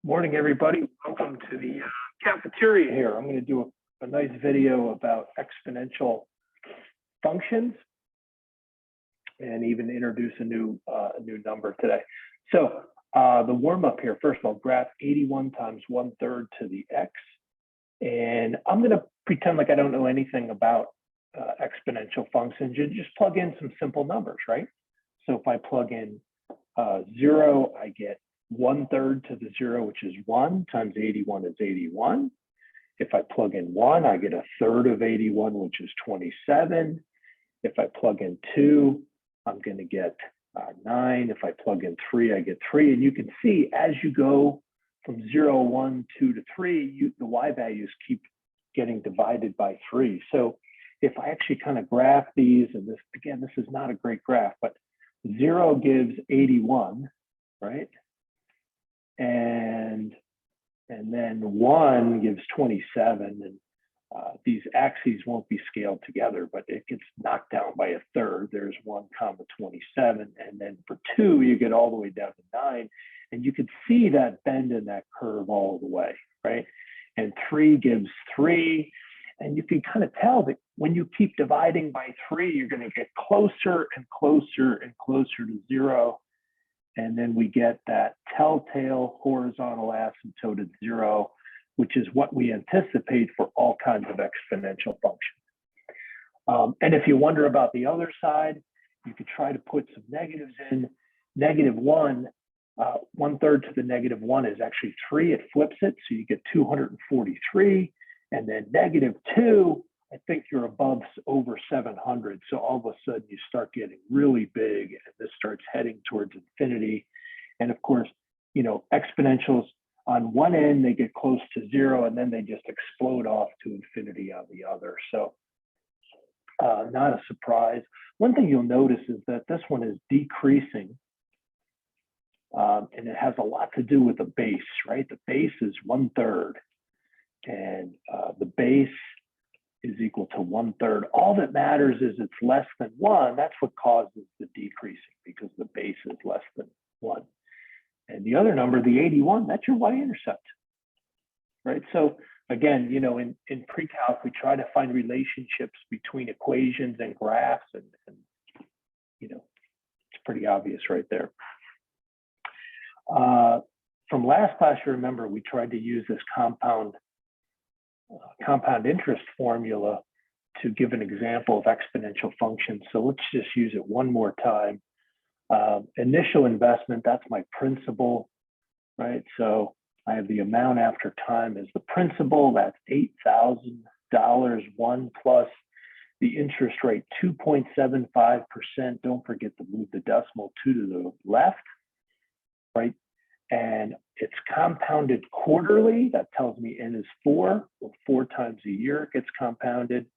Morning, everybody. Welcome to the cafeteria here. I'm going to do a nice video about exponential functions and even introduce a new number today. So the warm up here, first of all, graph 81 times 1/3 to the x. And I'm going to pretend like I don't know anything about exponential functions. You just plug in some simple numbers, right? So if I plug in 0, I get 1/3 to the 0, which is 1, times 81 is 81. If I plug in 1, I get 1/3 of 81, which is 27. If I plug in 2, I'm going to get 9. If I plug in 3, I get 3. And you can see as you go from 0, 1, 2 to 3, the y values keep getting divided by 3. So if I actually kind of graph these, and this, again, this is not a great graph, but 0 gives 81, right? And then 1 gives 27, and these axes won't be scaled together, but it gets knocked down by 1/3. There's 1 comma 27, and then for 2 you get all the way down to 9, and you can see that bend in that curve all the way, right? And 3 gives 3, and you can kind of tell that when you keep dividing by 3, you're going to get closer and closer and closer to 0. And then we get that telltale horizontal asymptote at 0, which is what we anticipate for all kinds of exponential functions. And if you wonder about the other side, you could try to put some negatives in. -1, 1/3 to the -1 is actually 3. It flips it, so you get 243. And then -2, I think you're above over 700. So all of a sudden you start getting really big, and this starts heading towards infinity. And of course, you know, exponentials on one end, they get close to 0, and then they just explode off to infinity on the other. So not a surprise. One thing you'll notice is that this one is decreasing. And it has a lot to do with the base, right? The base is 1/3. And the base is equal to 1/3. All that matters is it's less than 1. That's what causes the decreasing, because the base is less than 1. And the other number, the 81, that's your y-intercept, right? So again, you know, in pre-calc, we try to find relationships between equations and graphs, and you know, it's pretty obvious right there. From last class, you remember we tried to use this compound interest formula to give an example of exponential functions. So let's just use it one more time. Initial investment, that's my principal, right? So I have the amount after time as the principal, that's $8,000, 1 plus the interest rate, 2.75%. Don't forget to move the decimal 2 to the left, right? And it's compounded quarterly. That tells me n is 4. Well, 4 times a year it gets compounded.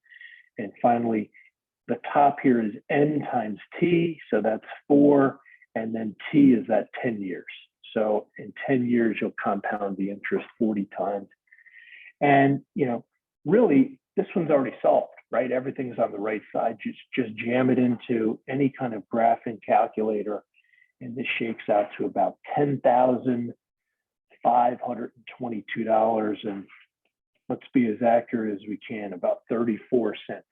And finally, the top here is n times t. So that's 4. And then t is that 10 years. So in 10 years, you'll compound the interest 40 times. And, you know, really, this one's already solved, right? Everything's on the right side. Just jam it into any kind of graphing calculator. And this shakes out to about $10,522, and let's be as accurate as we can, about 34 cents.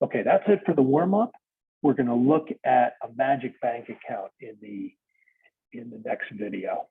Okay, that's it for the warm-up. We're going to look at a magic bank account in the next video.